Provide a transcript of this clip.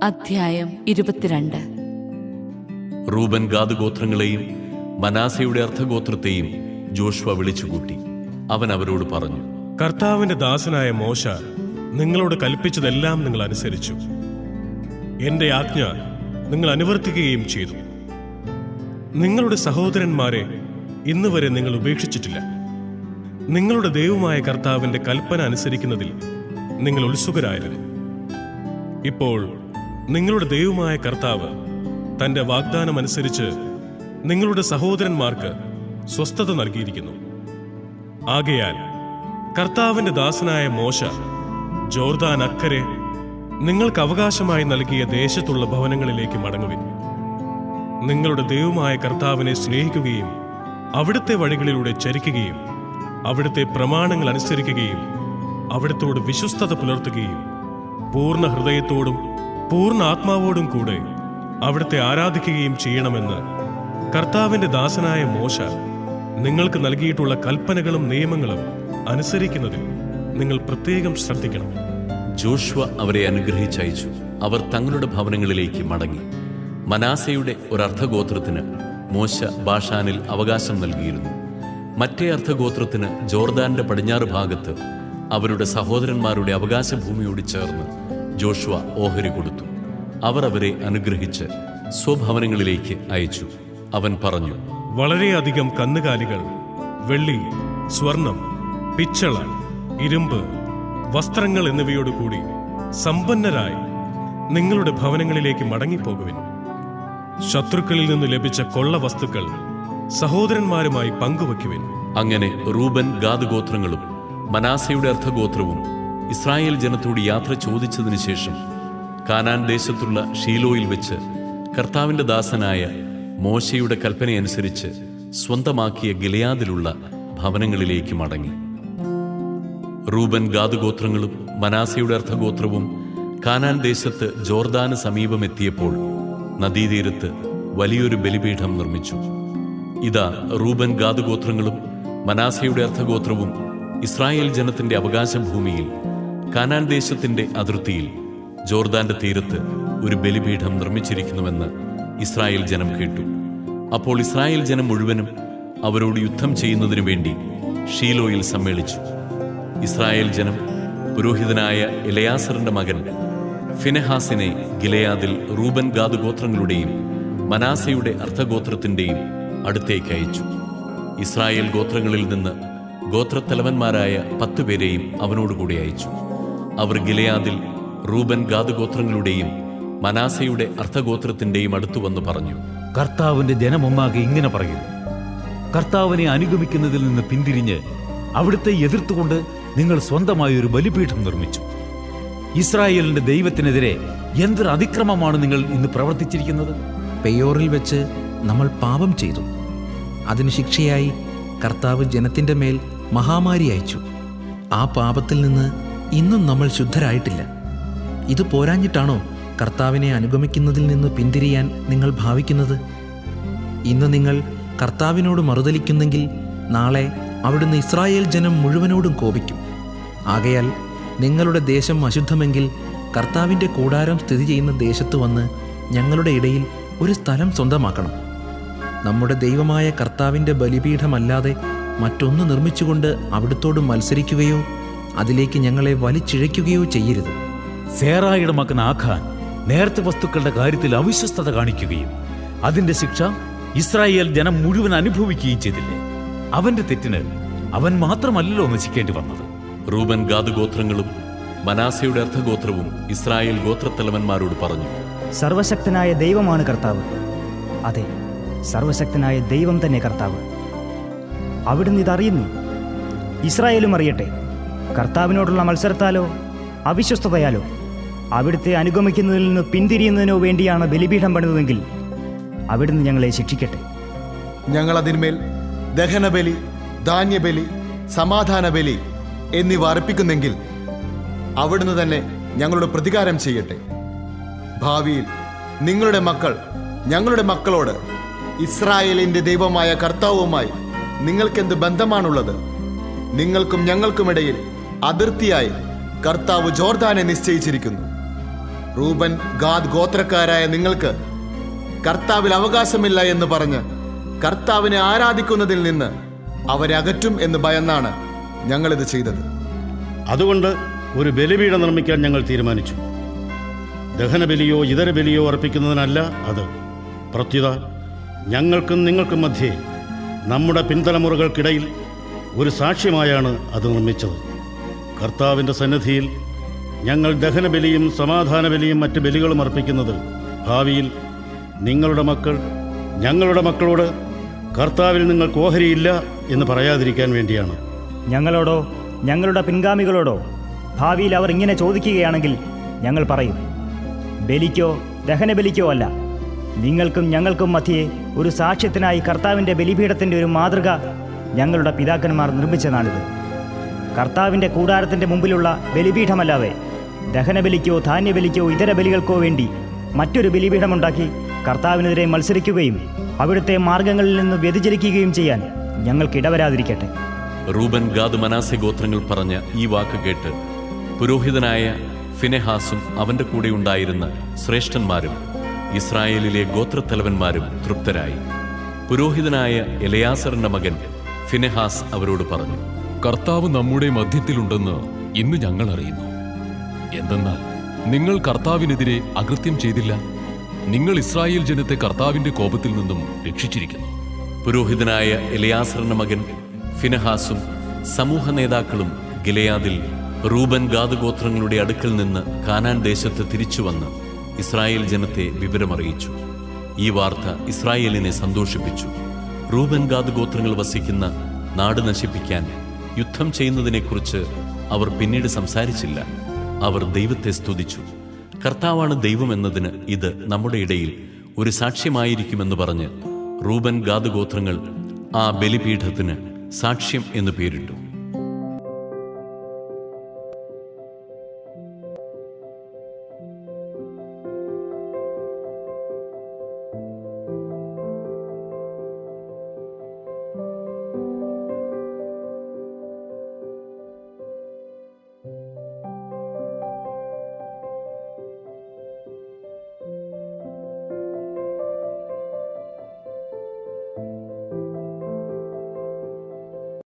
അധ്യായം 22. Reuben Gad ഗോത്രങ്ങളെയും മനാസയുടെ അർദ്ധഗോത്രത്തെയും Joshua വിളിച്ചുകൂട്ടി. അവൻ അവരോട് പറഞ്ഞു, കർത്താവിന്റെ ദാസനായ മോശ നിങ്ങളോട് കൽപ്പിച്ചതെല്ലാം നിങ്ങൾ അനുസരിച്ചു. എന്റെ ആജ്ഞ നിങ്ങൾ അനുവർത്തിക്കുകയും ചെയ്തു. നിങ്ങളുടെ സഹോദരന്മാരെ ഇന്നുവരെ നിങ്ങൾ ഉപേക്ഷിച്ചിട്ടില്ല. നിങ്ങളുടെ ദൈവമായ കർത്താവിന്റെ കൽപ്പന അനുസരിക്കുന്നതിൽ നിങ്ങൾ ഉത്സുകരായിരുന്നു. ഇപ്പോൾ നിങ്ങളുടെ ദൈവമായ കർത്താവ് തന്റെ വാഗ്ദാനം അനുസരിച്ച് നിങ്ങളുടെ സഹോദരന്മാർക്ക് സ്വസ്ഥത നൽകിയിരിക്കുന്നു. ആകയാൽ കർത്താവിന്റെ ദാസനായ മോശ ജോർദാൻ അക്കരെ നിങ്ങൾക്ക് അവകാശമായി നൽകിയ ദേശത്തുള്ള ഭവനങ്ങളിലേക്ക് മടങ്ങുവിൻ. നിങ്ങളുടെ ദൈവമായ കർത്താവിനെ സ്നേഹിക്കുകയും അവിടുത്തെ വഴികളിലൂടെ ചരിക്കുകയും അവിടുത്തെ പ്രമാണങ്ങൾ അനുസരിക്കുകയും അവിടുത്തോട് വിശ്വസ്തത പുലർത്തുകയും പൂർണ്ണ ഹൃദയത്തോടും പൂർണ്ണ ആത്മാവോടും കൂടെ അവിടുത്തെ ആരാധിക്കുകയും ചെയ്യണമെന്ന് കർത്താവിന്റെ ദാസനായ മോശ നിങ്ങൾക്ക് നൽകിയിട്ടുള്ള കൽപ്പനകളും നിയമങ്ങളും അനുസരിക്കുന്നതിൽ നിങ്ങൾ പ്രത്യേകം ശ്രദ്ധിക്കണം. ജോഷുവ അവരെ അനുഗ്രഹിച്ചയച്ചു. അവർ തങ്ങളുടെ ഭവനങ്ങളിലേക്ക് മടങ്ങി. മനാസയുടെ ഒരർദ്ധഗോത്രത്തിന് മോശ ബാഷാനിൽ അവകാശം നൽകിയിരുന്നു. മറ്റേ അർദ്ധഗോത്രത്തിന് ജോർദാന്റെ പടിഞ്ഞാറ് ഭാഗത്ത് അവരുടെ സഹോദരന്മാരുടെ അവകാശഭൂമിയോട് ചേർന്ന് ജോഷുവ ഓഹരി കൊടുത്തു. അവർ അവരെ അനുഗ്രഹിച്ച് സ്വഭവനങ്ങളിലേക്ക് അയച്ചു. അവൻ പറഞ്ഞു, വളരെയധികം കന്നുകാലികൾ, വെള്ളി, സ്വർണം, പിച്ചള, ഇരുമ്പ്, വസ്ത്രങ്ങൾ എന്നിവയോടുകൂടി സമ്പന്നരായി നിങ്ങളുടെ ഭവനങ്ങളിലേക്ക് മടങ്ങിപ്പോകുവിൻ. ശത്രുക്കളിൽ നിന്ന് ലഭിച്ച കൊള്ള വസ്തുക്കൾ സഹോദരന്മാരുമായി പങ്കുവയ്ക്കുവിൻ. അങ്ങനെ റൂബൻ ഗാദ് ഗോത്രങ്ങളും മനാസയുടെ അർദ്ധഗോത്രവും ഇസ്രായേൽ ജനത്തോട് യാത്ര ചോദിച്ചതിനു ശേഷം കാനാൻ ദേശത്തുള്ള ഷീലോയിൽ വെച്ച് കർത്താവിന്റെ ദാസനായ മോശയുടെ കൽപ്പനയനുസരിച്ച് സ്വന്തമാക്കിയ ഗിലെയാദിലുള്ള ഭവനങ്ങളിലേക്ക് മടങ്ങി. റൂബൻ ഗാദ് ഗോത്രങ്ങളും മനാസയുടെ അർദ്ധഗോത്രവും കാനാൻ ദേശത്ത് ജോർദാന് സമീപമെത്തിയപ്പോൾ നദീതീരത്ത് വലിയൊരു ബലിപീഠം നിർമ്മിച്ചു. ഇതാ, റൂബൻ ഗാദ് ഗോത്രങ്ങളും മനാസയുടെ അർദ്ധഗോത്രവും ഇസ്രായേൽ ജനത്തിന്റെ അവകാശഭൂമിയിൽ കാനാൻ ദേശത്തിന്റെ അതിർത്തിയിൽ ജോർദാന്റെ തീരത്ത് ഒരു ബലിപീഠം നിർമ്മിച്ചിരിക്കുന്നുവെന്ന് ഇസ്രായേൽ ജനം കേട്ടു. അപ്പോൾ ഇസ്രായേൽ ജനം മുഴുവനും അവരോട് യുദ്ധം ചെയ്യുന്നതിനു വേണ്ടി ഷീലോയിൽ സമ്മേളിച്ചു. ഇസ്രായേൽ ജനം പുരോഹിതനായ എലയാസറിന്റെ മകൻ ഫിനെഹാസിനെ ഗിലെയാദിൽ റൂബൻ ഗാദ് ഗോത്രങ്ങളുടെയും മനാസയുടെ അർദ്ധഗോത്രത്തിന്റെയും അടുത്തേക്ക് അയച്ചു. ഇസ്രായേൽ ഗോത്രങ്ങളിൽ നിന്ന് ഗോത്രത്തലവന്മാരായ 10 പേരെയും അവനോടുകൂടി അയച്ചു. അവർ ഗിലെയാദിൽ റൂബൻ ഗാദ് ഗോത്രങ്ങളുടെയും മനാസയുടെ അർദ്ധഗോത്രത്തിന്റെയും അടുത്തുവന്ന് പറഞ്ഞു, കർത്താവിന്റെ ജനമൊന്നാകെ ഇങ്ങനെ പറയുന്നു, കർത്താവിനെ അനുഗമിക്കുന്നതിൽ നിന്ന് പിന്തിരിഞ്ഞ് അവിടുത്തെ എതിർത്തുകൊണ്ട് നിങ്ങൾ സ്വന്തമായി ഒരു ബലിപീഠം നിർമ്മിച്ചു. ഇസ്രായേലിന്റെ ദൈവത്തിനെതിരെ എന്തൊരു അതിക്രമമാണ് നിങ്ങൾ ഇന്ന് പ്രവർത്തിച്ചിരിക്കുന്നത്. പെയോറിൽ വെച്ച് നമ്മൾ പാപം ചെയ്തു. അതിന് ശിക്ഷയായി കർത്താവ് ജനത്തിന്റെ മേൽ മഹാമാരി അയച്ചു. ആ പാപത്തിൽ നിന്ന് ഇന്നും നമ്മൾ ശുദ്ധരായിട്ടില്ല. ഇത് പോരാഞ്ഞിട്ടാണോ കർത്താവിനെ അനുഗമിക്കുന്നതിൽ നിന്ന് പിന്തിരിയാൻ നിങ്ങൾ ഭാവിക്കുന്നത്? ഇന്ന് നിങ്ങൾ കർത്താവിനോട് മറുതലിക്കുന്നെങ്കിൽ നാളെ അവിടുന്ന് ഇസ്രായേൽ ജനം മുഴുവനോടും കോപിക്കും. ആകയാൽ നിങ്ങളുടെ ദേശം അശുദ്ധമെങ്കിൽ കർത്താവിൻ്റെ കൂടാരം സ്ഥിതി ചെയ്യുന്ന ദേശത്ത് വന്ന് ഞങ്ങളുടെ ഇടയിൽ ഒരു സ്ഥലം സ്വന്തമാക്കണം. നമ്മുടെ ദൈവമായ കർത്താവിൻ്റെ ബലിപീഠമല്ലാതെ മറ്റൊന്ന് നിർമ്മിച്ചുകൊണ്ട് അവിടുത്തോട് മത്സരിക്കുകയോ അതിലേക്ക് ഞങ്ങളെ വലിച്ചിഴയ്ക്കുകയോ ചെയ്യരുത്. സേറായുടെ മകൻ ആഖാൻ നേർച്ച വസ്തുക്കളുടെ കാര്യത്തിൽ അവിശ്വസ്തത കാണിക്കുകയും അതിന്റെ ശിക്ഷ ഇസ്രായേൽ ജനം മുഴുവൻ അനുഭവിക്കുകയും ചെയ്തില്ലേ? അവന്റെ തെറ്റിന് അവൻ മാത്രമല്ലല്ലോ നശിക്കേണ്ടി വന്നത്. റൂബൻ ഗാദ് ഗോത്രങ്ങളും മനാസയുടെ അർദ്ധഗോത്രവും ഇസ്രായേൽ ഗോത്രത്തലവന്മാരോട് പറഞ്ഞു, സർവശക്തനായ ദൈവമാണ് കർത്താവ്. അതെ, സർവശക്തനായ ദൈവം തന്നെ കർത്താവ്. അവിടുന്ന് ഇതറിയുന്നു. ഇസ്രായേലും അറിയട്ടെ. കർത്താവിനോടുള്ള മത്സരത്താലോ അവിശ്വസ്തതയാലോ അവിടുത്തെ അനുഗമിക്കുന്നതിൽ നിന്ന് പിന്തിരിയുന്നതിനോ വേണ്ടിയാണ് ബലിപീഠം പണിതതെങ്കിൽ അവിടുന്ന് ഞങ്ങളെ ശിക്ഷിക്കട്ടെ. ഞങ്ങൾ അതിന്മേൽ ദഹനബലി, ധാന്യബലി, സമാധാന ബലി എന്നിവ അർപ്പിക്കുന്നെങ്കിൽ അവിടുന്ന് തന്നെ ഞങ്ങളുടെ പ്രതികാരം ചെയ്യട്ടെ. ഭാവിയിൽ നിങ്ങളുടെ മക്കൾ ഞങ്ങളുടെ മക്കളോട്, ഇസ്രായേലിന്റെ ദൈവമായ കർത്താവുമായി നിങ്ങൾക്കെന്ത് ബന്ധമാണുള്ളത്? നിങ്ങൾക്കും ഞങ്ങൾക്കുമിടയിൽ അതിർത്തിയായി കർത്താവ് ജോർദാനെ നിശ്ചയിച്ചിരിക്കുന്നു. റൂബൻ ഗാദ് ഗോത്രക്കാരായ നിങ്ങൾക്ക് കർത്താവിൽ അവകാശമില്ല എന്ന് പറഞ്ഞ് കർത്താവിനെ ആരാധിക്കുന്നതിൽ നിന്ന് അവരെ അകറ്റും എന്ന് ഭയന്നാണ് ഞങ്ങളിത് ചെയ്തത്. അതുകൊണ്ട് ഒരു ബലിപീഠം നിർമ്മിക്കാൻ ഞങ്ങൾ തീരുമാനിച്ചു. ദഹനബലിയോ ഇതര ബലിയോ അർപ്പിക്കുന്നതിനല്ല അത്. പ്രത്യുത ഞങ്ങൾക്കും നിങ്ങൾക്കും മധ്യേ നമ്മുടെ പിൻതലമുറകൾക്കിടയിൽ ഒരു സാക്ഷ്യമായാണ് അത് നിർമ്മിച്ചത്. കർത്താവിൻ്റെ സന്നിധിയിൽ ഞങ്ങൾ ദഹനബലിയും സമാധാന ബലിയും മറ്റ് ബലികളും അർപ്പിക്കുന്നത് ഭാവിയിൽ നിങ്ങളുടെ മക്കൾ ഞങ്ങളുടെ മക്കളോട് കർത്താവിൽ നിങ്ങൾക്ക് ഓഹരിയില്ല എന്ന് പറയാതിരിക്കാൻ വേണ്ടിയാണ്. ഞങ്ങളോടോ ഞങ്ങളുടെ പിൻഗാമികളോടോ ഭാവിയിൽ അവർ ഇങ്ങനെ ചോദിക്കുകയാണെങ്കിൽ ഞങ്ങൾ പറയും, ബലിക്കോ ദഹനബലിക്കോ അല്ല, നിങ്ങൾക്കും ഞങ്ങൾക്കും മധ്യേ ഒരു സാക്ഷ്യത്തിനായി കർത്താവിൻ്റെ ബലിപീഠത്തിൻ്റെ ഒരു മാതൃക ഞങ്ങളുടെ പിതാക്കന്മാർ നിർമ്മിച്ചതാണിത്. കർത്താവിൻ്റെ കൂടാരത്തിൻ്റെ മുമ്പിലുള്ള ബലിപീഠമല്ലാതെ ദഹനബലിക്കോ ധാന്യബലിക്കോ ഇതര ബലികൾക്കോ വേണ്ടി മറ്റൊരു ബലിപീഠമുണ്ടാക്കി കർത്താവിനെതിരെ മത്സരിക്കുകയും അവിടുത്തെ മാർഗങ്ങളിൽ നിന്ന് വ്യതിചലിക്കുകയും ചെയ്യാൻ ഞങ്ങൾക്കിടവരാതിരിക്കട്ടെ. റൂബൻ ഗാദ് മനാസെ ഗോത്രങ്ങൾ പറഞ്ഞ ഈ വാക്ക് കേട്ട് പുരോഹിതനായ ഫിനെഹാസും അവന്റെ കൂടെ ഉണ്ടായിരുന്ന ശ്രേഷ്ഠന്മാരും ഇസ്രായേലിലെ ഗോത്രത്തലവന്മാരും തൃപ്തരായി. പുരോഹിതനായ എലയാസറിന്റെ മകൻ ഫിനെഹാസ് അവരോട് പറഞ്ഞു, കർത്താവ് നമ്മുടെ മധ്യത്തിലുണ്ടെന്ന് ഇന്ന് ഞങ്ങൾ അറിയുന്നു. എന്തെന്നാൽ നിങ്ങൾ കർത്താവിനെതിരെ അകൃത്യം ചെയ്തില്ല. നിങ്ങൾ ഇസ്രായേൽ ജനത്തെ കർത്താവിന്റെ കോപത്തിൽ നിന്നും രക്ഷിച്ചിരിക്കുന്നു. പുരോഹിതനായ എലയാസറിന്റെ മകൻ ഫിനെഹാസും സമൂഹ നേതാക്കളും ഗിലെയാദിൽ റൂബൻ ഗാദ് ഗോത്രങ്ങളുടെ അടുക്കൽ നിന്ന് കാനാൻ ദേശത്ത് തിരിച്ചുവന്ന് ഇസ്രായേൽ ജനത്തെ വിവരമറിയിച്ചു. ഈ വാർത്ത ഇസ്രായേലിനെ സന്തോഷിപ്പിച്ചു. റൂബൻ ഗാദ് ഗോത്രങ്ങൾ വസിക്കുന്ന നാട് നശിപ്പിക്കാൻ യുദ്ധം ചെയ്യുന്നതിനെക്കുറിച്ച് അവർ പിന്നീട് സംസാരിച്ചില്ല. അവർ ദൈവത്തെ സ്തുതിച്ചു. കർത്താവാണ് ദൈവമെന്നതിന് ഇത് നമ്മുടെ ഇടയിൽ ഒരു സാക്ഷ്യമായിരിക്കുമെന്ന് പറഞ്ഞ് റൂബൻ ഗാദ് ഗോത്രങ്ങൾ ആ ബലിപീഠത്തിന് സാക്ഷ്യം എന്നു പേരിട്ടു.